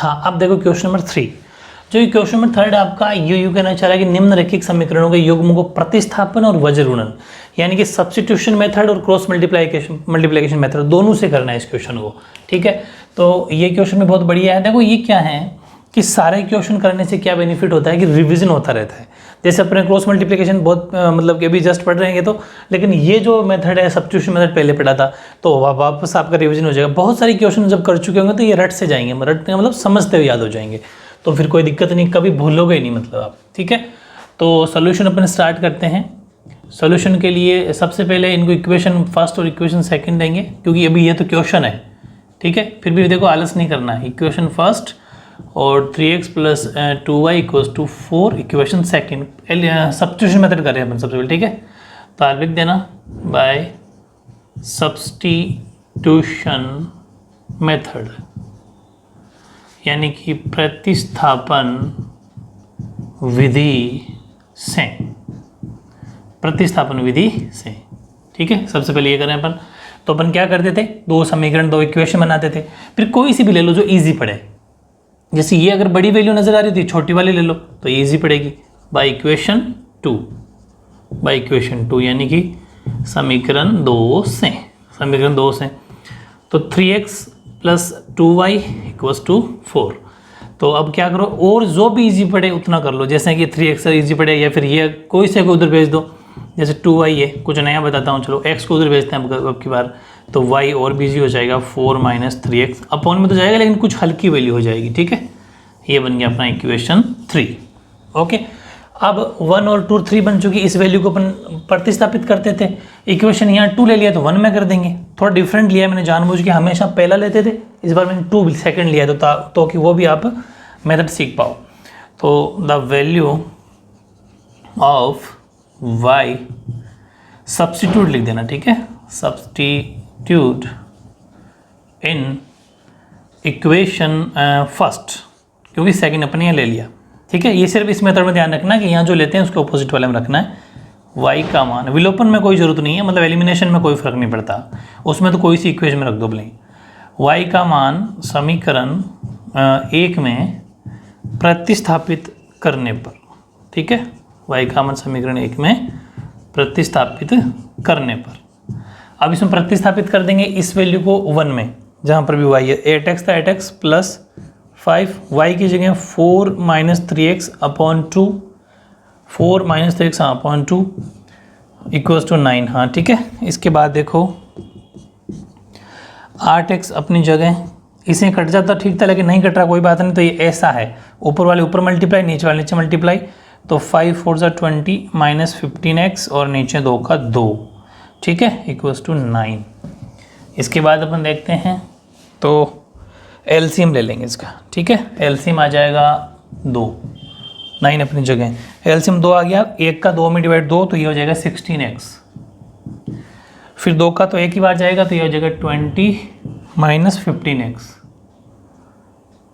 हाँ, अब देखो क्वेश्चन नंबर 3। जो ये क्वेश्चन नंबर 3 आपका यू कहना चाह रहा है कि निम्नलिखित समीकरणों के युग्म को प्रतिस्थापन और वज्रगुणन यानी कि सब्स्टिट्यूशन मेथड और क्रॉस मल्टीप्लिकेशन मेथड दोनों से करना है इस क्वेश्चन को। ठीक है, तो ये क्वेश्चन भी बहुत बढ़िया है। देखो ये क्या है कि सारे क्वेश्चन करने से क्या बेनिफिट होता है कि रिवीजन होता रहता है। जैसे अपने क्रॉस मल्टीप्लिकेशन बहुत मतलब कि अभी जस्ट पढ़ रहे हैं तो, लेकिन ये जो मेथड है सब्स्टिट्यूशन मेथड पहले पढ़ा था तो वापस आपका रिवीजन हो जाएगा। बहुत सारी क्वेश्चन जब कर चुके होंगे तो ये रट से जाएंगे, रटने मतलब समझते हुए याद हो जाएंगे, तो फिर कोई दिक्कत नहीं, कभी भूलोगे नहीं मतलब आप। ठीक है, तो सोल्यूशन अपन स्टार्ट करते हैं। सोल्यूशन के लिए सबसे पहले इनको इक्वेशन फर्स्ट और इक्वेशन सेकंड देंगे क्योंकि अभी ये तो क्वेश्चन है। ठीक है, फिर भी देखो आलस नहीं करना है। इक्वेशन फर्स्ट और 3x + 2y = 4 equation second substitution method कर रहे हैं अपन सबसे पहले। ठीक है, तो आप लिख देना बाय सब्स्टिट्यूशन मेथड यानी कि प्रतिस्थापन विधि से, प्रतिस्थापन विधि से। ठीक है, सबसे पहले ये करें अपन। तो अपन क्या करते थे, दो समीकरण दो इक्वेशन बनाते थे, फिर कोई सी भी ले लो जो इजी पड़े। जैसे ये अगर बड़ी वैल्यू नजर आ रही थी, छोटी वाली ले लो तो ये इजी पड़ेगी। बाय इक्वेशन 2 यानी कि समीकरण 2 से, समीकरण 2 से। तो 3x + 2y = 4। तो अब क्या करो, और जो भी इजी पड़े उतना कर लो। जैसे कि 3x इजी पड़े या फिर ये कोई से को उधर भेज दो। जैसे 2y है, कुछ नया बताता हूँ, चलो x को उधर भेजते हैं अब की बार, तो y और भी इजी हो जाएगा 4 - 3x अपॉन में तो जाएगा लेकिन कुछ हल्की वैल्यू हो जाएगी। ठीक है, ये बन गया अपना इक्वेशन 3। ओके, अब 1 और 2 3 बन चुकी, इस वैल्यू को अपन प्रतिस्थापित करते थे। इक्वेशन यहाँ 2 ले लिया तो 1 में कर देंगे। थोड़ा डिफरेंट लिया मैंने जानबूझ के, हमेशा पहला लेते थे, इस बार मैंने 2 सेकंड लिया तो कि वो भी आप मेथड सीख पाओ। तो the value of y substitute लिख देना। ठीक है, सब्स्टिट्यूट इन इक्वेशन फर्स्ट, क्योंकि सेकंड अपन यहाँ ले लिया। ठीक है, ये सिर्फ इस मेथड में ध्यान रखना कि यहाँ जो लेते हैं उसके ऑपोजिट वाले में रखना है। y का मान, विलोपन में कोई जरूरत नहीं है, मतलब एलिमिनेशन में कोई फर्क नहीं पड़ता, उसमें तो कोई सी इक्वेशन में रख दो भले। y का मान समीकरण 1 में प्रतिस्थापित करने पर। ठीक है, y का मान समीकरण 1 में प्रतिस्थापित करने पर। अब इसमें प्रतिस्थापित कर देंगे इस वैल्यू को 1 में, जहाँ पर भी y है। 8x था 8x + 5, y की जगह 4 - 3x / 2, 4 - 3x / 2 = 9। हाँ ठीक है, इसके बाद देखो 8x अपनी जगह, इसे कट जाता ठीक था लेकिन नहीं कट रहा, कोई बात नहीं। तो ये ऐसा है, ऊपर वाले ऊपर मल्टीप्लाई, नीचे वाले नीचे मल्टीप्लाई। तो 5 × 4 = 20 - 15x और नीचे 2 का 2। ठीक है, = 9। इसके बाद अपन देखते हैं तो एलसीएम ले लेंगे इसका। ठीक है, एलसीएम आ जाएगा 2, 9 अपनी जगह, एलसीएम 2 आ गया। 1 का 2 में डिवाइड 2 तो ये हो जाएगा 16x, फिर 2 का तो एक ही बार जाएगा तो ये हो जाएगा 20 - 15x,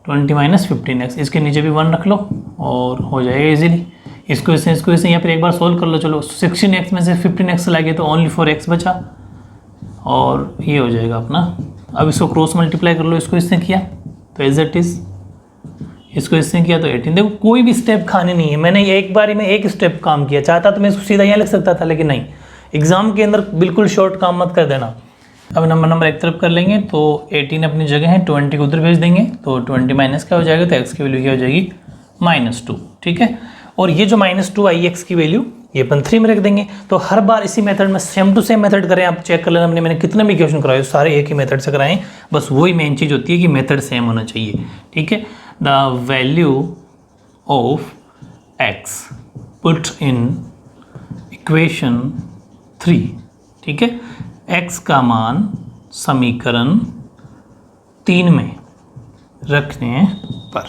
20 - 15x। इसके नीचे भी 1 रख लो और हो जाएगा इजीली। इसको इससे या फिर एक बार सोल्व कर लो। चलो 16x में से 15x लगे तो ओनली 4x बचा और ये हो जाएगा अपना। अब इसको क्रॉस मल्टीप्लाई कर लो, इसको इससे किया तो एज इट इज, इसको इससे किया तो 18। देखो कोई भी स्टेप खाने नहीं है, मैंने एक बारी में एक स्टेप काम किया, चाहता तो मैं इसको सीधा यहाँ लिख सकता था लेकिन नहीं, एग्जाम के अंदर बिल्कुल शॉर्ट काम मत कर देना। अब नंबर एक तरफ कर लेंगे तो 18 अपनी जगह है, 20 को उधर भेज देंगे तो 20 माइनस क्या हो जाएगा, तो x की वैल्यू क्या हो जाएगी -2। ठीक है, और ये जो -2 आई x की वैल्यू ये अपन 3 में रख देंगे। तो हर बार इसी मेथड में सेम टू सेम मेथड करें, आप चेक कर लेना। मैंने कितने भी क्वेश्चन कराए सारे एक ही मेथड से कराएं, बस वही मेन चीज़ होती है कि मेथड सेम होना चाहिए। ठीक है, the value of x put in equation 3। ठीक है, x का मान समीकरण 3 में रखने पर,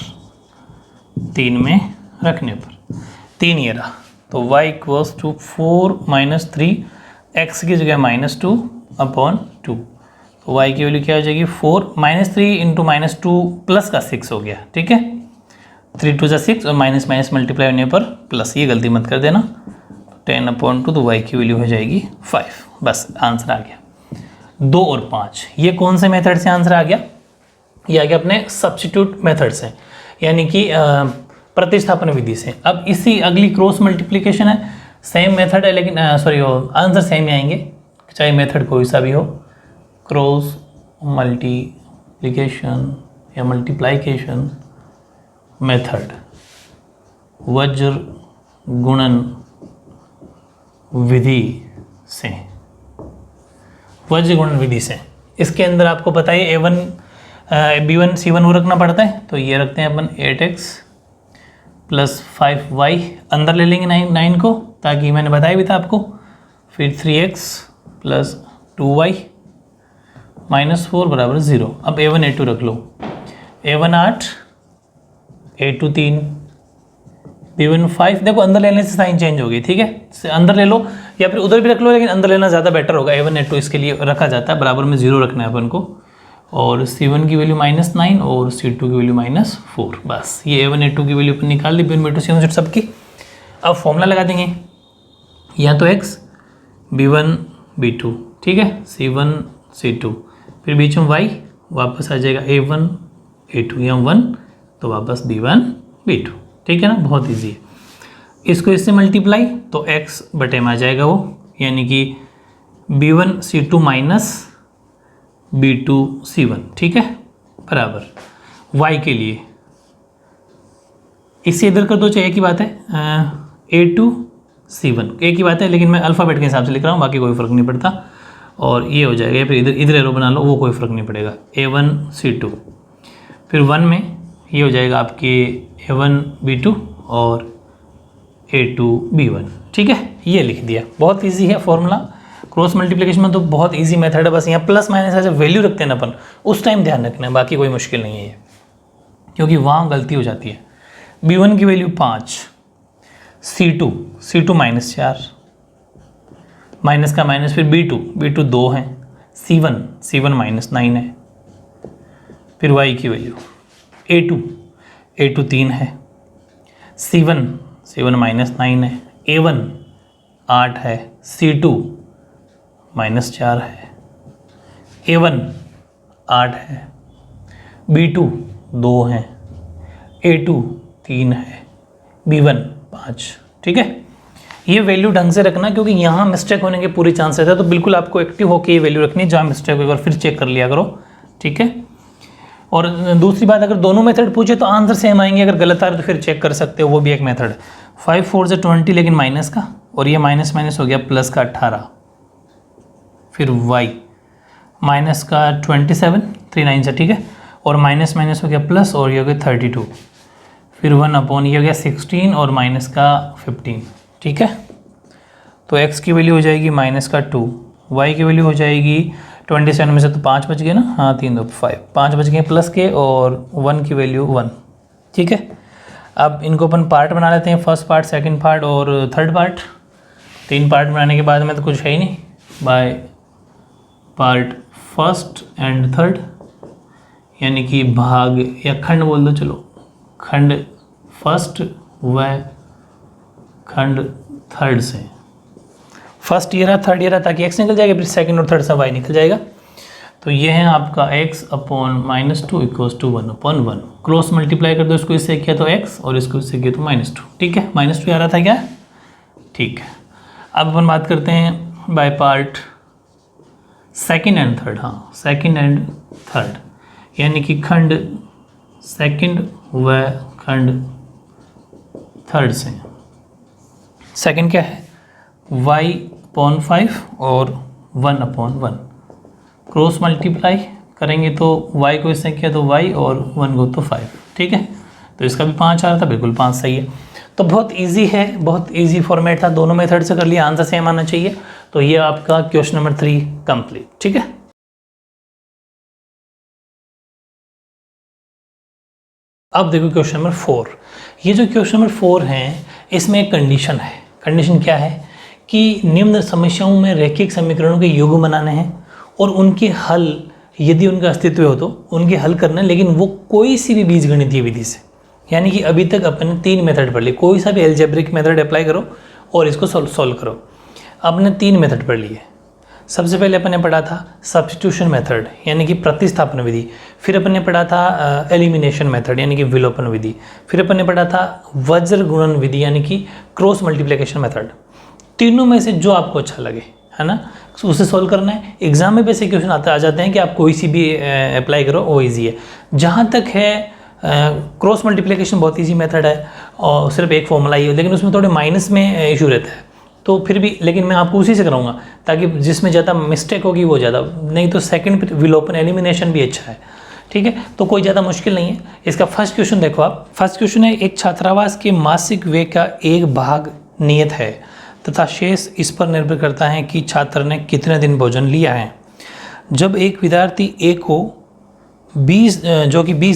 3 में रखने पर, 3 ये रहा तो y = 4 - 3, x की जगह -2 / 2। तो y की वैल्यू क्या हो जाएगी 4 - 3 × -2 प्लस का 6 हो गया। ठीक है, 3 × 2 = 6 और माइनस माइनस मल्टीप्लाई होने पर प्लस, ये गलती मत कर देना। 10/2 तो y की वैल्यू हो जाएगी 5। बस आंसर आ गया। 2 और 5 ये कौन से मेथड से आंसर आ गया, ये आगे अपने सब्स्टिट्यूट मेथड से, यानी कि प्रतिस्थापन विधि से। अब इसी अगली क्रॉस मल्टीप्लिकेशन है, सेम मेथड है लेकिन आंसर सेम ही आएंगे चाहे मेथड कोई सा भी हो। क्रॉस मल्टीप्लिकेशन या मल्टीप्लाइकेशन मेथड, वज्र गुणन विधि से, वज्र गुणन विधि से। इसके अंदर आपको पता है A1 B1 C1 वो रखना पड़ता है, तो ये रखते हैं अपन 8x प्लस 5y, अंदर ले लेंगे 9 को, ताकि मैंने बताया भी था आपको। फिर 3x प्लस 2y माइनस 4 बराबर 0। अब A1 A2 रख लो, A1 8, A2 3, B1 5। देखो अंदर लेने से साइन चेंज हो गई, ठीक है, अंदर ले लो या फिर उधर भी रख लो, लेकिन अंदर लेना ज़्यादा बेटर होगा। A1 A2 इसके लिए रखा जाता है, बराबर में 0 रखना है अपन को, और C1 की वैल्यू -9 और C2 की वैल्यू -4। बस ये A1 A2 की वैल्यू अपन निकाल ली, B1 B2 C1 सबकी। अब फॉर्मूला लगा देंगे, या तो x B1 B2, ठीक है, C1 C2, फिर बीच में y, वापस आ जाएगा A1 A2, या 1 तो वापस B1 B2, ठीक है ना, बहुत ईजी है। इसको इससे मल्टीप्लाई तो x बटे में आ जाएगा वो, यानी कि B1 C2 minus B2 C1, ठीक है, बराबर y के लिए इससे इधर कर दो, चाहे एक ही बात है, A2 C1 एक ही बात है, लेकिन मैं अल्फ़ाबेट के हिसाब से लिख रहा हूँ, बाकी कोई फ़र्क नहीं पड़ता। और ये हो जाएगा, या फिर इधर एरो बना लो, वो कोई फ़र्क नहीं पड़ेगा। A1 C2, फिर 1 में ये हो जाएगा आपके A1 B2 और A2 B1, ठीक है, ये लिख दिया। बहुत इजी है फॉर्मूला, क्रॉस मल्टीप्लिकेशन में तो बहुत इजी मेथड है। बस यहाँ प्लस माइनस ऐसे वैल्यू रखते हैं ना अपन, उस टाइम ध्यान रखना है, बाकी कोई मुश्किल नहीं है ये, क्योंकि वहाँ गलती हो जाती है। B1 की वैल्यू 5, C2 -4, माइनस का माइनस, फिर B2 2 है, C1 -9 है, फिर y की वैल्यू A2 3 है, C1 -9 है, A1 8 है, C2 -4 है, A1 8 है, B2 2 है, A2 3 है, B1 5, ठीक है। ये वैल्यू ढंग से रखना, क्योंकि यहाँ मिस्टेक होने के पूरी चांसेस है, तो बिल्कुल आपको एक्टिव होकर ये वैल्यू रखनी है, जहाँ मिस्टेक हो एक बार फिर चेक कर लिया करो, ठीक है। और दूसरी बात, अगर दोनों मेथड पूछे तो आंसर सेम आएंगे, अगर गलत आ रहा है तो फिर चेक कर सकते हो, वो भी एक मेथड है। 5 4 से 20, लेकिन माइनस का, और ये माइनस माइनस हो गया प्लस का 18, फिर y माइनस का 27 3 9 से, ठीक है, और माइनस माइनस हो गया प्लस, और ये हो गया 32, फिर 1 अपॉन ये हो गया 16 और माइनस का 15, ठीक है। तो x की वैल्यू हो जाएगी -2, y की वैल्यू हो जाएगी 27 में से तो 5 बच गए ना, हाँ 3 2 5, 5 बच गए प्लस के, और 1 की वैल्यू 1, ठीक है। अब इनको अपन पार्ट बना लेते हैं, फर्स्ट पार्ट, सेकंड पार्ट और थर्ड पार्ट। 3 पार्ट बनाने के बाद में तो कुछ है ही नहीं, by part first and third, यानी कि भाग या खंड बोल दो, चलो खंड फर्स्ट व खंड थर्ड से। फर्स्ट ये रहा, थर्ड ये रहा, ताकि x निकल जाएगा, फिर सेकंड और थर्ड से y निकल जाएगा। तो ये है आपका x upon -2 equals to 1/1। Cross multiply कर दो, इसको इससे किया तो x और इसको इससे किया तो -2, ठीक है। -2 आ रहा था क्या, ठीक है। अब अपन बात करते हैं by part second and third, हाँ सेकंड एंड थर्ड, यानी कि खंड सेकंड व खंड थर्ड से। सेकंड क्या है, y/5 और 1/1। क्रॉस मल्टीप्लाई करेंगे तो y को इससे किया तो y और 1 को तो 5, ठीक है। तो इसका भी 5 आ रहा था, बिल्कुल 5 सही है। तो बहुत इजी है, बहुत इजी फॉर्मेट था, दोनों मेथड से कर लिया, आंसर सेम आना चाहिए। तो ये आपका क्वेश्चन नंबर 3 कंप्लीट, ठीक है। अब देखो क्वेश्चन नंबर 4। ये जो क्वेश्चन नंबर 4 है, इसमें एक कंडीशन है। कंडीशन क्या है कि निम्न समस्याओं में रैखिक समीकरणों के योग बनाने हैं और उनके हल, यदि उनका अस्तित्व हो तो उनके हल करना है, लेकिन वो कोई सी भी बीजगणितीय विधि से। यानी कि अभी तक अपन ने 3 मेथड पढ़ ली, कोई सा भी एल्जेब्रिक मेथड अप्लाई करो और इसको सॉल्व करो। आपने 3 मेथड पढ़ लिए। सबसे पहले अपन ने पढ़ा था सब्स्टिट्यूशन मेथड यानी कि प्रतिस्थापन विधि, फिर अपन ने पढ़ा था एलिमिनेशन मेथड यानी कि विलोपन विधि, फिर अपन ने पढ़ा था वज्र गुणन विधि यानी कि क्रॉस मल्टीप्लिकेशन मेथड। तीनों में से जो आपको अच्छा लगे, है ना, उसे सॉल्व करना है। एग्जाम में बेसिक क्वेश्चन आ जाते हैं कि आप कोई सी भी अप्लाई करो, वो ईजी है। जहाँ तक है क्रॉस मल्टीप्लिकेशन बहुत ईजी मेथड है और सिर्फ एक फॉर्मूला ही है, लेकिन उसमें थोड़े माइनस में इशू रहता है, तो फिर भी लेकिन मैं आपको उसी से कराऊंगा ताकि जिसमें ज़्यादा मिस्टेक होगी वो ज़्यादा, नहीं तो सेकंड विलोपन एलिमिनेशन भी अच्छा है, ठीक है। तो कोई ज़्यादा मुश्किल नहीं है। इसका फर्स्ट क्वेश्चन देखो आप। फर्स्ट क्वेश्चन है, एक छात्रावास के मासिक व्यय का एक भाग नियत है तथा शेष इस पर निर्भर करता है कि छात्र ने कितने दिन भोजन लिया है। जब एक विद्यार्थी ए को 20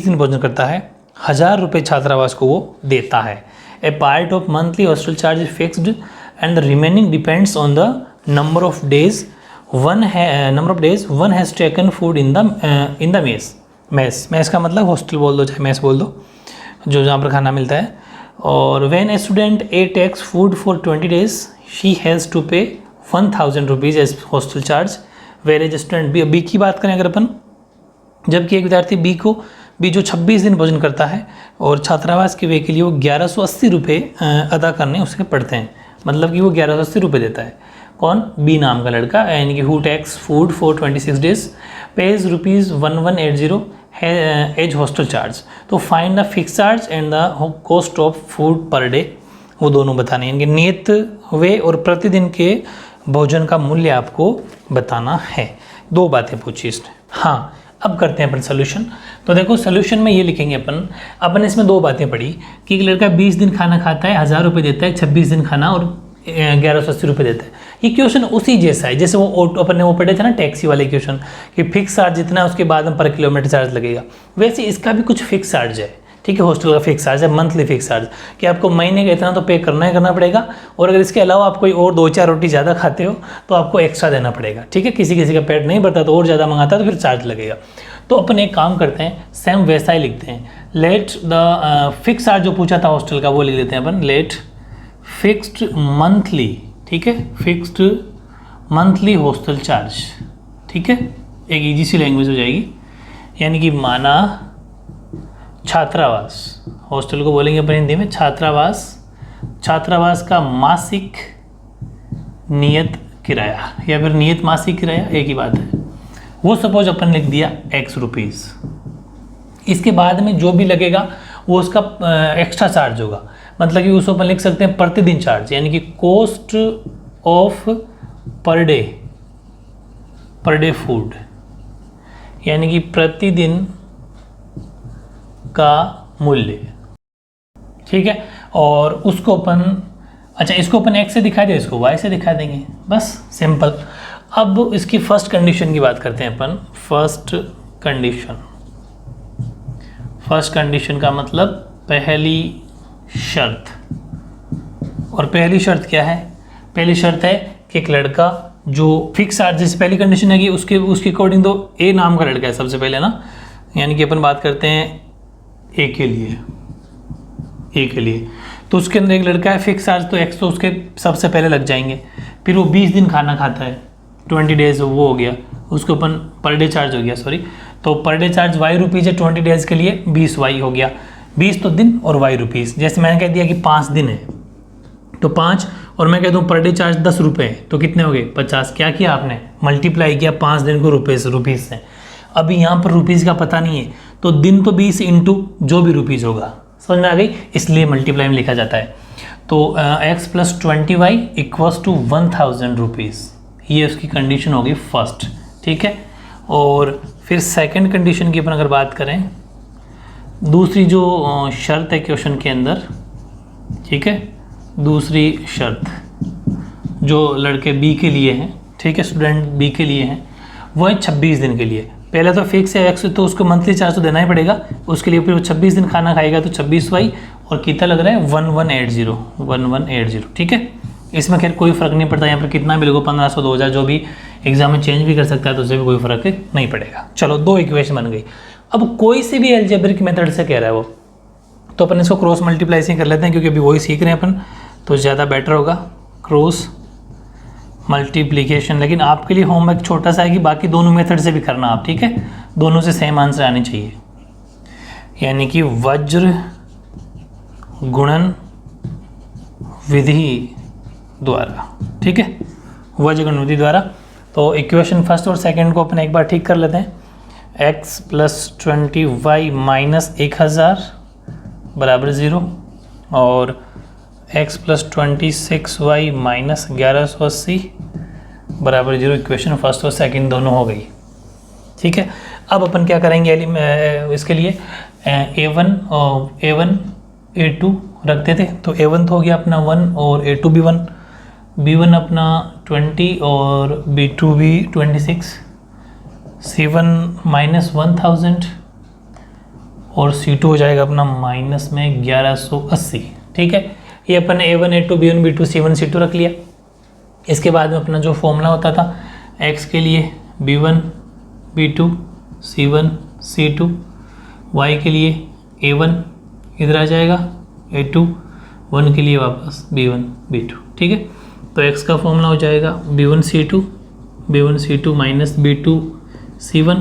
दिन भोजन करता है, 1000 रुपये छात्रावास को वो देता है। A part of monthly hostel charge is fixed and the remaining depends on the number of days one has taken food in the mess का मतलब हॉस्टल बोल दो चाहे मेस बोल दो, जो जहाँ पर खाना मिलता है। और when a student a takes food for 20 days she has to pay 1000 rupees as hostel charge, whereas student B की बात करें अगर अपन, जबकि एक विद्यार्थी बी जो 26 दिन भोजन करता है और छात्रावास के व्यय के लिए वो 1180 रुपये अदा करने उसके पड़ते हैं, मतलब कि वो 1180 रुपये देता है। कौन? बी नाम का लड़का, यानी कि who takes food for 26 days pays ₹1180 as hostel charge. तो find the fix charge and the cost of food per day, वो दोनों बताने, यानी कि नियत व्यय और प्रतिदिन के भोजन का मूल्य आपको बताना है। दो बातें पूछी इसने। हाँ, अब करते हैं अपन सोल्यूशन। तो देखो सोल्यूशन में ये लिखेंगे अपन इसमें दो बातें पढ़ी कि एक लड़का 20 दिन खाना खाता है, 1000 रुपये देता है, 26 दिन खाना और 1180 रुपये देता है। ये क्वेश्चन उसी जैसा है जैसे वो अपन ने वो पढ़े थे ना टैक्सी वाले क्वेश्चन कि फिक्स चार्ज जितना है उसके बाद में पर किलोमीटर चार्ज लगेगा, वैसे इसका भी कुछ फिक्स चार्ज है, ठीक है। हॉस्टल का फिक्स चार्ज है, मंथली फिक्स चार्ज कि आपको महीने का इतना तो पे करना पड़ेगा, और अगर इसके अलावा आप कोई और 2-4 रोटी ज़्यादा खाते हो तो आपको एक्स्ट्रा देना पड़ेगा, ठीक है। किसी का पेट नहीं भरता तो और ज़्यादा मंगाता है तो फिर चार्ज लगेगा। तो अपन एक काम करते हैं, सेम वैसा ही लिखते हैं, लेट द फिक्स चार्ज जो पूछा था हॉस्टल का वो लिख लेते हैं अपन, लेट फिक्स्ड मंथली, ठीक है, फिक्स्ड मंथली हॉस्टल चार्ज, ठीक है। एक इजी सी लैंग्वेज हो जाएगी, यानी कि माना छात्रावास, हॉस्टल को बोलेंगे अपन हिंदी में छात्रावास का मासिक नियत किराया या फिर नियत मासिक किराया, एक ही बात है। वो सपोज अपन लिख दिया X रुपीज़, इसके बाद में जो भी लगेगा वो उसका एक्स्ट्रा चार्ज होगा, मतलब कि उसको अपन लिख सकते हैं प्रतिदिन चार्ज, यानी कि cost of per day food, यानी कि प्रतिदिन का मूल्य, ठीक है। और उसको अपन इसको अपन X से दिखा दें, इसको Y से दिखा देंगे, बस सिंपल। अब इसकी फर्स्ट कंडीशन की बात करते हैं अपन। फर्स्ट कंडीशन का मतलब पहली शर्त, और पहली शर्त क्या है? पहली शर्त है कि एक लड़का जो फिक्स चार्ज, जैसे पहली कंडीशन है कि उसके अकॉर्डिंग तो ए नाम का लड़का है सबसे पहले ना, यानी कि अपन बात करते हैं ए के लिए तो उसके अंदर एक लड़का है, फिक्स चार्ज तो X तो उसके सबसे पहले लग जाएंगे। फिर वो 20 दिन खाना खाता है, 20 days वो हो गया, उसको अपन पर डे चार्ज हो गया, तो per day charge Y rupees है, 20 days के लिए 20 Y हो गया, 20 तो दिन और Y रुपीज़। जैसे मैंने कह दिया कि 5 दिन है तो 5, और मैं कह दूँ पर डे चार्ज 10 रुपये तो कितने हो गए? 50। क्या किया आपने? मल्टीप्लाई किया 5 दिन को रुपीज़ से। अभी यहाँ पर रुपीज़ का पता नहीं है तो दिन तो 20 इंटू जो भी रुपीज़ होगा, समझ में आ गई, इसलिए मल्टीप्लाई में लिखा जाता है। तो X + 20Y = 1000 रुपीज़, ये उसकी कंडीशन होगी फर्स्ट, ठीक है। और फिर सेकंड कंडीशन की अपन अगर बात करें, दूसरी जो शर्त है क्वेश्चन के अंदर, ठीक है, दूसरी शर्त जो लड़के बी के लिए हैं, ठीक है, स्टूडेंट बी के लिए हैं, वो है 26 दिन के लिए। पहले तो फिक्स है X, तो उसको मंथली चार्ज तो देना ही पड़ेगा, उसके लिए फिर वो 26 दिन खाना खाएगा तो 26Y, और कितना लग रहा है? 1180, ठीक है। इसमें खैर कोई फ़र्क नहीं पड़ता, यहाँ पर कितना भी लोगों 1500 2000 जो भी एग्जाम में चेंज भी कर सकता है, तो उससे भी कोई फ़र्क नहीं पड़ेगा। चलो, दो इक्वेशन बन गई। अब कोई से भी एल्जेब्रिक मेथड से कह रहा है वो, तो अपन इसको क्रॉस मल्टीप्लाई से कर लेते हैं, क्योंकि अभी वही सीख रहे हैं अपन, तो ज़्यादा बेटर होगा। Cross multiplication. लेकिन आपके लिए होमवर्क छोटा सा है कि बाकी दोनों मेथड से भी करना आप, ठीक है, दोनों से सेम आंसर आने चाहिए। यानी कि वज्र गुणन विधि द्वारा, ठीक है, वज्र गुणन विधि द्वारा। तो इक्वेशन फर्स्ट और सेकंड को अपन एक बार ठीक कर लेते हैं। x + 20y - 1000 बराबर 0 और x + 26y - 1180 बराबर 0। इक्वेशन फर्स्ट और सेकंड दोनों हो गई, ठीक है। अब अपन क्या करेंगे, इसके लिए a1 a2 रखते थे, तो a1 तो हो गया अपना 1 और a2 भी 1, b1 अपना 20 और b2 भी 26, c1 -1000 और c2 हो जाएगा अपना माइनस में 1180, ठीक है। ये अपन a1 a2 b1 b2 c1 c2 रख लिया। इसके बाद में अपना जो फॉर्मूला होता था x के लिए b1 b2 c1 c2, y के लिए a1 इधर आ जाएगा, a2 1 के लिए वापस b1 b2, ठीक है। तो x का फॉर्मूला हो जाएगा b1 c2 minus b2 c1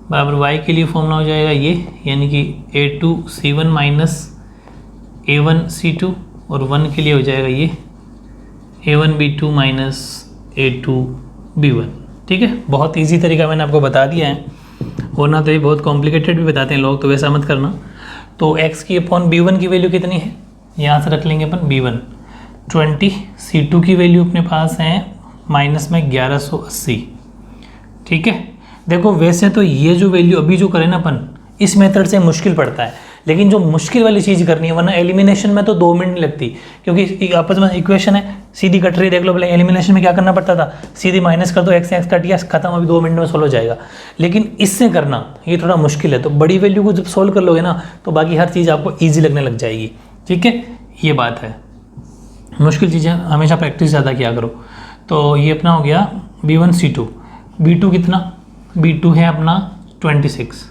बराबर y के लिए फॉर्मूला हो जाएगा ये, यानी कि a2 c1 minus a1 c2 और 1 के लिए हो जाएगा ये a1 b2 minus a2 b1, ठीक है। बहुत इजी तरीका मैंने आपको बता दिया है, वरना तो ये बहुत कॉम्प्लिकेटेड भी बताते हैं लोग, तो वैसा मत करना। तो x की अपॉन b1 की वैल्यू कितनी है, यहाँ से रख लेंगे अपन b1 20, c2 की वैल्यू अपने पास है माइनस में 1180, ठीक है। देखो वैसे तो ये जो वैल्यू अभी जो करें ना अपन, इस मेथड से मुश्किल पड़ता है, लेकिन जो मुश्किल वाली चीज़ करनी है, वरना एलिमिनेशन में तो 2 मिनट नहीं लगती, क्योंकि आपस में इक्वेशन है सीधी कट रही, देख लो। पहले एलिमिनेशन में क्या करना पड़ता था, सीधी माइनस कर दो, x कट गया, खत्म, अभी 2 मिनट में सोल्व हो जाएगा। लेकिन इससे करना ये थोड़ा मुश्किल है, तो बड़ी वैल्यू को जब सोल्व कर लोगे ना, तो बाकी हर चीज़ आपको ईजी लगने लग जाएगी, ठीक है। ये बात है, मुश्किल चीज़ें हमेशा प्रैक्टिस ज़्यादा किया करो। तो ये अपना हो गया b1 c2, b2 कितना, b2 है अपना 26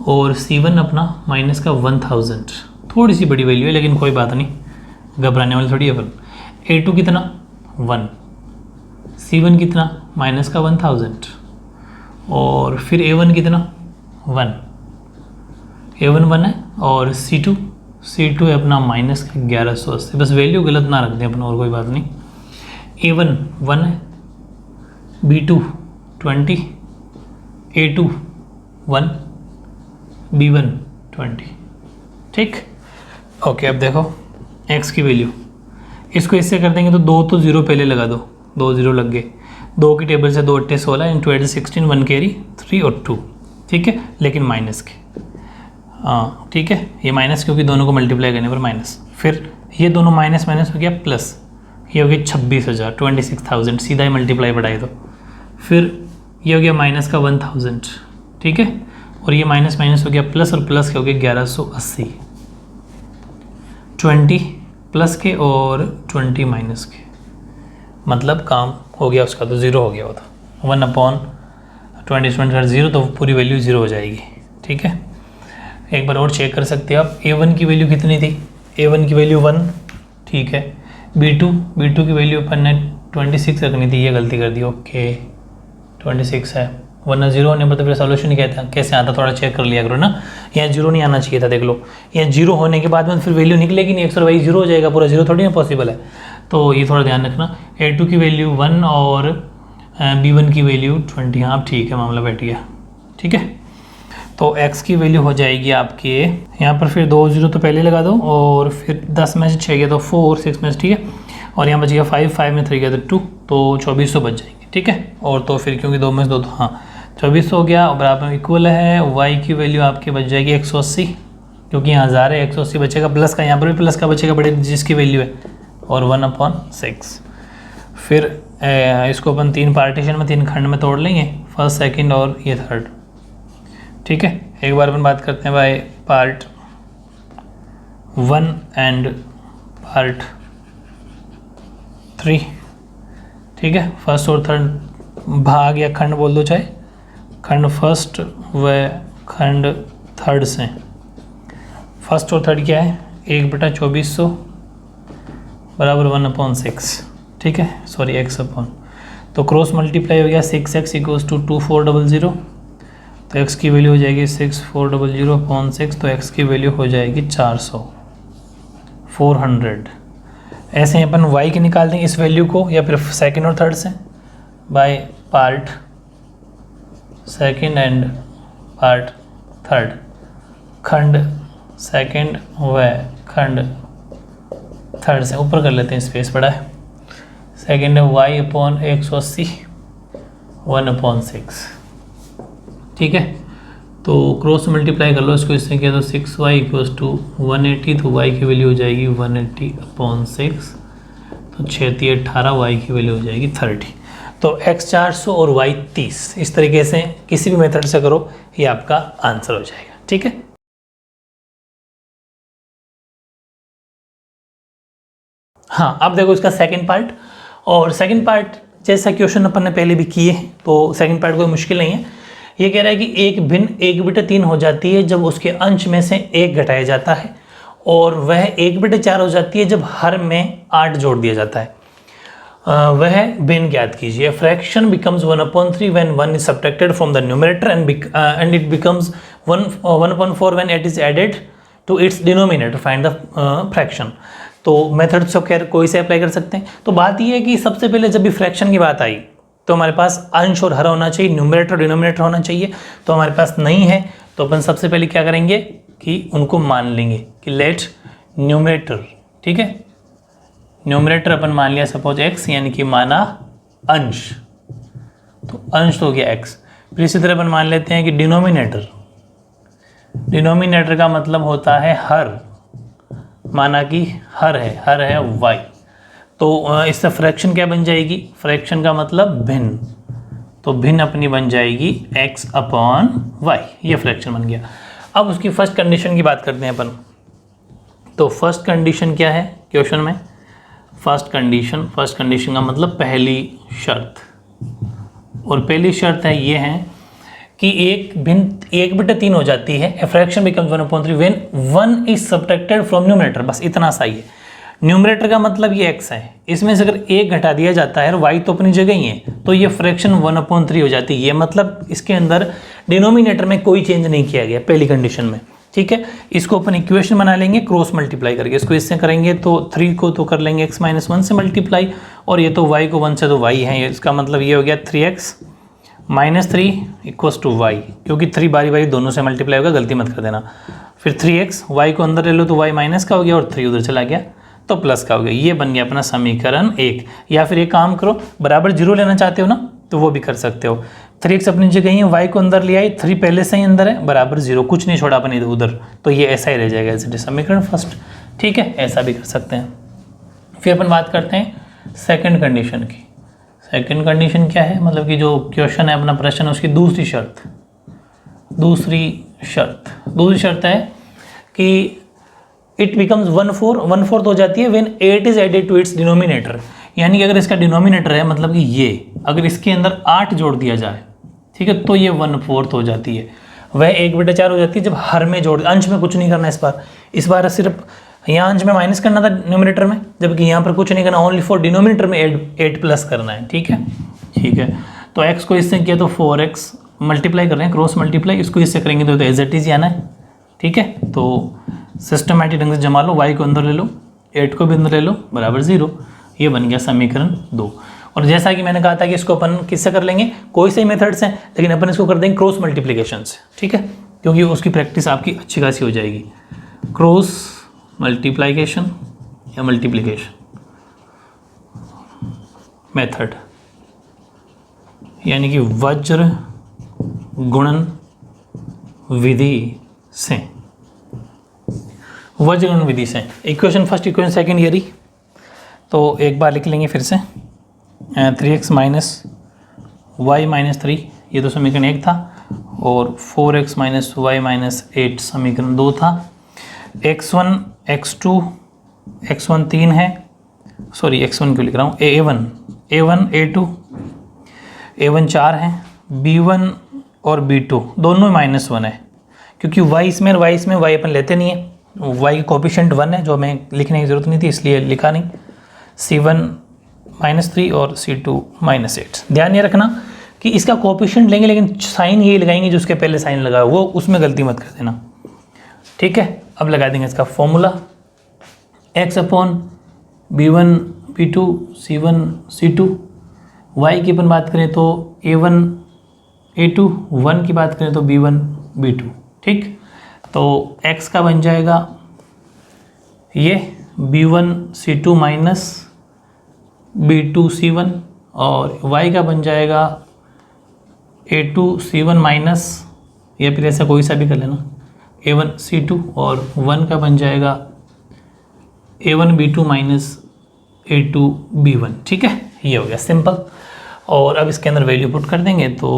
और c1 अपना माइनस का 1000, थोड़ी सी बड़ी वैल्यू है लेकिन कोई बात नहीं, घबराने वाली थोड़ी है अपन। a2 कितना 1, c1 कितना माइनस का 1000 और फिर a1 कितना 1, a1 1 है और c2 है अपना माइनस का 1180। बस वैल्यू गलत ना रख दें अपन, और कोई बात नहीं। a1 1 है, b2 20, a2 1, b1 20, ठीक। ओके, अब देखो x की वैल्यू, इसको इससे कर देंगे तो 2 तो 0 पहले लगा दो, 2 0 लग गए, 2 की टेबल से 2 8 16 इंटू 8 16, 1 कैरी 3 और 2, ठीक है, लेकिन माइनस के, हाँ ठीक है, ये माइनस क्योंकि दोनों को मल्टीप्लाई करने पर माइनस, फिर ये दोनों माइनस माइनस हो गया प्लस, ये हो गया 26,000 26,000, सीधा ही मल्टीप्लाई बढ़ाए दो, फिर ये हो गया माइनस का 1000, ठीक है, और ये माइनस माइनस हो गया प्लस, और प्लस के हो गया 1180, 20 प्लस के और 20 माइनस के, मतलब काम हो गया उसका, तो 0 हो गया वो, तो 1/20 0, तो पूरी वैल्यू 0 हो जाएगी, ठीक है। एक बार और चेक कर सकते हैं आप, a1 की वैल्यू कितनी थी, a1 की वैल्यू 1, ठीक है। b2 की वैल्यू अपन ने 26 रखनी थी, ये गलती कर दी, ओके 26 है, वरना 0 होने पर तो फिर सॉल्यूशन नहीं कहता, कैसे आता, थोड़ा चेक कर लिया करो ना, यहाँ 0 नहीं आना चाहिए था, देख लो, यहाँ 0 होने के बाद में फिर वैल्यू निकलेगी नहीं, x और y 0 हो जाएगा, पूरा 0 थोड़ी ना पॉसिबल है, तो ये थोड़ा ध्यान रखना। a2 की वैल्यू 1 और b1 की वैल्यू 20, हाँ ठीक है, मामला बैठ गया, ठीक है। तो x की वैल्यू हो जाएगी आपके, यहाँ पर फिर 2 0 तो पहले लगा दो, और फिर 10 में से 6 गया तो 4, 6 में से, ठीक है, और यहाँ बच गया 5 में 3 गया तो 2, तो 2400 बच जाएंगे, ठीक है। और तो फिर क्योंकि 2 में से 2, तो हाँ 2400 हो गया, और बराबर में इक्वल है y की वैल्यू आपके बच जाएगी 180, क्योंकि यहाँ 1000 है, 180 बचेगा, प्लस का यहाँ पर भी प्लस का बचेगा, बड़े जिसकी वैल्यू है, और 1/6। फिर इसको अपन 3 पार्टीशन में, 3 खंड में तोड़ लेंगे, फर्स्ट सेकंड और ये थर्ड, ठीक है। एक बार अपन बात करते हैं भाई पार्ट 1 एंड पार्ट 3, ठीक है। फर्स्ट और थर्ड भाग या खंड बोल दो, चाहे खंड फर्स्ट व खंड थर्ड से। फर्स्ट और थर्ड क्या है, 1/2400 बराबर 1/6, ठीक है, सॉरी एक्स अपॉन, तो क्रॉस मल्टीप्लाई हो गया 6x इक्वल्स टू 2400, तो x की वैल्यू हो जाएगी 6400 अपॉन 6, तो x की वैल्यू हो जाएगी 400। ऐसे ही अपन y की निकाल देंगे इस वैल्यू को, या फिर सेकंड और थर्ड से by part second and part third, खंड सेकंड व खंड थर्ड से ऊपर कर लेते हैं, स्पेस पड़ा है। सेकंड है y अपॉन 180 1/6, ठीक है। तो क्रॉस मल्टीप्लाई कर लो इसको इससे, किया तो 6y इक्वल्स टू 180, तो y की वैल्यू हो जाएगी 180/6, तो 6 18, y की वैल्यू हो जाएगी 30। तो x 400 और y 30, इस तरीके से किसी भी मेथड से करो, ये आपका आंसर हो जाएगा, ठीक है। हाँ, अब देखो इसका सेकंड पार्ट, और सेकंड पार्ट जैसा क्वेश्चन अपन ने पहले भी किए, तो सेकंड पार्ट कोई मुश्किल नहीं है। ये कह रहा है कि एक भिन्न 1/3 हो जाती है जब उसके अंश में से 1 घटाया जाता है, और वह 1/4 हो जाती है जब हर में 8 जोड़ दिया जाता है। वह भिन्न ज्ञात कीजिए। Fraction becomes 1/3 when 1 is subtracted from the numerator and it becomes 1/4 when it is added to its denominator, find the fraction. तो मेथड से खैर कोई से अप्लाई कर सकते हैं। तो बात यह है कि सबसे पहले जब भी फ्रैक्शन की बात आई तो हमारे पास अंश और हर होना चाहिए, न्यूमरेटर डिनोमिनेटर होना चाहिए, तो हमारे पास नहीं है, तो अपन सबसे पहले क्या करेंगे कि उनको मान लेंगे कि लेट न्यूमरेटर, ठीक है, न्यूमरेटर अपन मान लिया सपोज x, यानी कि माना अंश, तो अंश तो हो गया x। फिर इसी तरह अपन मान लेते हैं कि डिनोमिनेटर, डिनोमिनेटर का मतलब होता है हर, माना कि हर है y, तो इससे फ्रैक्शन क्या बन जाएगी, फ्रैक्शन का मतलब भिन्न, तो भिन्न अपनी बन जाएगी x अपॉन y, ये फ्रैक्शन बन गया। अब उसकी फर्स्ट कंडीशन की बात करते हैं अपन। तो फर्स्ट कंडीशन क्या है क्वेश्चन में, फर्स्ट कंडीशन का मतलब पहली शर्त, और पहली शर्त है ये है कि एक भिन्न 1/3 हो जाती है, a fraction becomes 1/3 when 1 is subtracted from numerator, बस इतना सा ही है। न्यूमरेटर का मतलब ये x है, इसमें से अगर 1 घटा दिया जाता है और y तो अपनी जगह ही है, तो ये फ्रैक्शन 1/3 हो जाती है। ये मतलब इसके अंदर डिनोमिनेटर में कोई चेंज नहीं किया गया पहली कंडीशन में, ठीक है। इसको अपन इक्वेशन बना लेंगे क्रॉस मल्टीप्लाई करके, इसको इससे करेंगे तो 3 को तो कर लेंगे x - 1 से मल्टीप्लाई, और ये तो y को 1 से तो y है, इसका मतलब ये हो गया 3x - 3 इक्वल्स टू y, क्योंकि 3 बारी बारी दोनों से मल्टीप्लाई होगा, गलती मत कर देना। फिर 3x, y को अंदर ले लो तो y माइनस का हो गया, और 3 उधर चला गया तो प्लस का हो गया। ये बन गया अपना समीकरण 1। या फिर एक काम करो, बराबर 0 लेना चाहते हो ना तो वो भी कर सकते हो। 3x अपनी जगह ही है, y को अंदर ले आई, 3 पहले से ही अंदर है, बराबर 0, कुछ नहीं छोड़ा अपन उधर, तो ये ऐसा ही रह जाएगा, ऐसे समीकरण फर्स्ट, ठीक है, ऐसा भी कर सकते हैं। फिर अपन बात करते हैं सेकंड कंडीशन की। सेकंड कंडीशन क्या है, मतलब कि जो क्वेश्चन है अपना प्रश्न, उसकी दूसरी शर्त है कि इट बिकम्स 1/4 हो जाती है when 8 is added to its denominator, यानी कि अगर इसका डिनोमिनेटर है, मतलब कि ये अगर इसके अंदर 8 जोड़ दिया जाए, ठीक है, तो ये 1/4 हो जाती है। वह 1/4 हो जाती है जब हर में जोड़, अंश में कुछ नहीं करना इस बार सिर्फ यहाँ अंश में माइनस करना था न्यूमरेटर में, जबकि यहाँ पर कुछ नहीं करना, ओनली फॉर डिनोमिनेटर में 8 प्लस करना है, ठीक है। तो x को इससे किया तो 4x मल्टीप्लाई कर रहे हैं, क्रॉस मल्टीप्लाई, इसको इससे करेंगे तो एज इट इज आना है, ठीक है। तो सिस्टमैटिक ढंग से जमा लो, y को अंदर ले लो, 8 को भी अंदर ले लो, बराबर 0, ये बन गया समीकरण 2। और जैसा कि मैंने कहा था कि इसको अपन किससे कर लेंगे, कोई से मेथड से, लेकिन अपन इसको कर देंगे क्रॉस मल्टीप्लिकेशन से, ठीक है, क्योंकि उसकी प्रैक्टिस आपकी अच्छी खासी हो जाएगी। क्रॉस मल्टीप्लिकेशन या मल्टीप्लिकेशन मेथड, यानी कि वज्र गुणन विधि से, वज्रगुणन विधि से। इक्वेशन फर्स्ट, इक्वेशन सेकंड यही, तो एक बार लिख लेंगे फिर से, 3x - y - 3, ये तो समीकरण 1 था, और 4x - y - 8 समीकरण 2 था। x1 x2 x1 3 है, सॉरी x1 क्यों लिख रहा हूँ, a1 a2 a1 4 है, b1 और b2 दोनों -1 है, क्योंकि y इसमें y अपन लेते नहीं है, y का कोफिशिएंट 1 है, जो हमें लिखने की ज़रूरत नहीं थी इसलिए लिखा नहीं। c1 -3 और C2 -8। ध्यान ये रखना कि इसका कोएफिशिएंट लेंगे लेकिन साइन ये लगाएंगे जो उसके पहले साइन लगा वो उसमें गलती मत कर देना, ठीक है। अब लगा देंगे इसका formula, x/b1 b2 c1 c2। y की अपन बात करें तो a1 a2, 1 की बात करें तो b1 b2, ठीक। तो x का बन जाएगा ये b1 c2 minus b2 c1 और y का बन जाएगा a2 c1 माइनस, या फिर ऐसा कोई सा भी कर लेना, a1 c2 और 1 का बन जाएगा a1 b2 minus a2 b1, ठीक है। ये हो गया सिंपल। और अब इसके अंदर वैल्यू पुट कर देंगे तो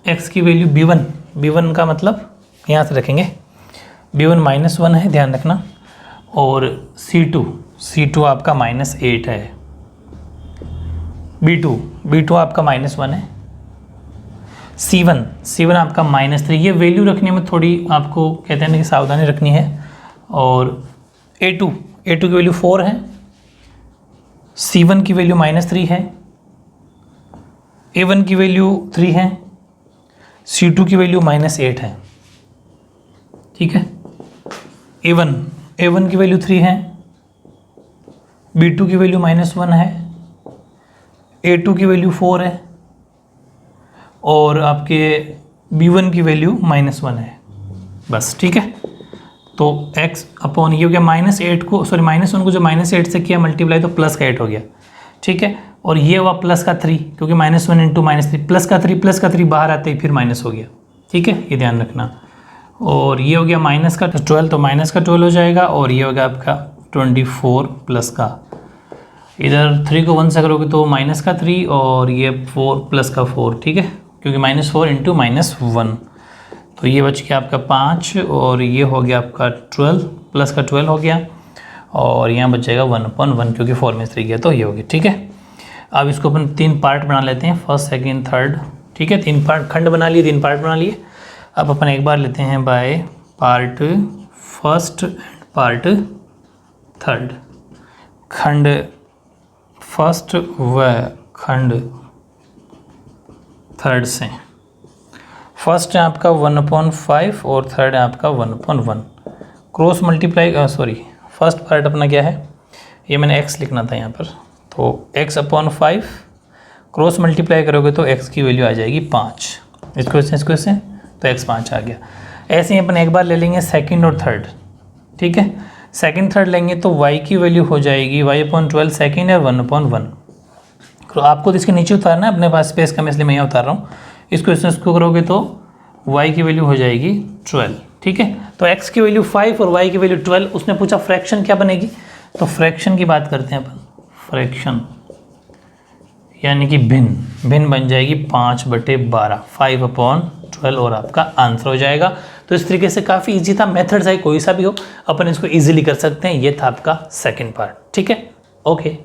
x की वैल्यू b1 का मतलब यहाँ से रखेंगे, b1 -1 है, ध्यान रखना। और c2 आपका -8 है, b2 आपका -1 है, c1 आपका -3। ये वैल्यू रखने में थोड़ी आपको कहते हैं ना कि सावधानी रखनी है। और a2 की वैल्यू 4 है, c1 की वैल्यू -3 है, a1 की वैल्यू 3 है, c2 की वैल्यू -8 है, ठीक है। a1 की वैल्यू 3 है, b2 की वैल्यू -1 है, a2 की वैल्यू 4 है और आपके b1 की वैल्यू -1 है, बस, ठीक है। तो x अपॉन ये हो गया -1 को जो -8 से किया मल्टीप्लाई तो प्लस का 8 हो गया, ठीक है। और ये हुआ प्लस का 3 क्योंकि -1 × -3 प्लस का 3 बाहर आते ही फिर माइनस हो गया, ठीक है, ये ध्यान रखना। और ये हो गया माइनस का 12 तो माइनस का 12 हो जाएगा और ये हो गया आपका 24 प्लस का, इधर 3 को 1 से करोगे तो माइनस का 3 और ये 4 प्लस का 4, ठीक है, क्योंकि -4 × -1 तो ये बच गया आपका 5 और ये हो गया आपका 12 प्लस का 12 हो गया और यहाँ बच जाएगा 1/1 क्योंकि 4 में 3 गया तो ये हो गया, ठीक है। अब इसको अपन 3 पार्ट बना लेते हैं, फर्स्ट सेकंड थर्ड, ठीक है। 3 पार्ट खंड बना लिए, 3 पार्ट बना लिए। अब अपन एक बार लेते हैं by part first and part third. खंड फर्स्ट व खंड थर्ड से फर्स्ट है आपका 1/5 और थर्ड है आपका 1/1। क्रॉस मल्टीप्लाई फर्स्ट पार्ट अपना क्या है, ये मैंने x लिखना था यहाँ पर, तो x/5 क्रॉस मल्टीप्लाई करोगे तो x की वैल्यू आ जाएगी 5, इसको इससे तो x 5 आ गया। ऐसे ही अपन एक बार ले लेंगे सेकंड और थर्ड, ठीक है। सेकंड थर्ड लेंगे तो y की वैल्यू हो जाएगी y/12 सेकंड है 1/1। तो आपको तो इसके नीचे उतारना है, अपने पास स्पेस कम इसलिए मैं यहाँ उतार रहा हूँ। इसको करोगे तो y की वैल्यू हो जाएगी 12, ठीक है। तो x की वैल्यू 5 और y की वैल्यू 12। उसने पूछा फ्रैक्शन क्या बनेगी, तो फ्रैक्शन की बात करते हैं अपन। फ्रैक्शन यानी कि भिन्न बन जाएगी 5/12, 5/12 और आपका आंसर हो जाएगा। तो इस तरीके से काफ़ी इजी था, मेथड चाहे कोई सा भी हो अपन इसको इजीली कर सकते हैं। ये था आपका सेकंड पार्ट, ठीक है, ओके।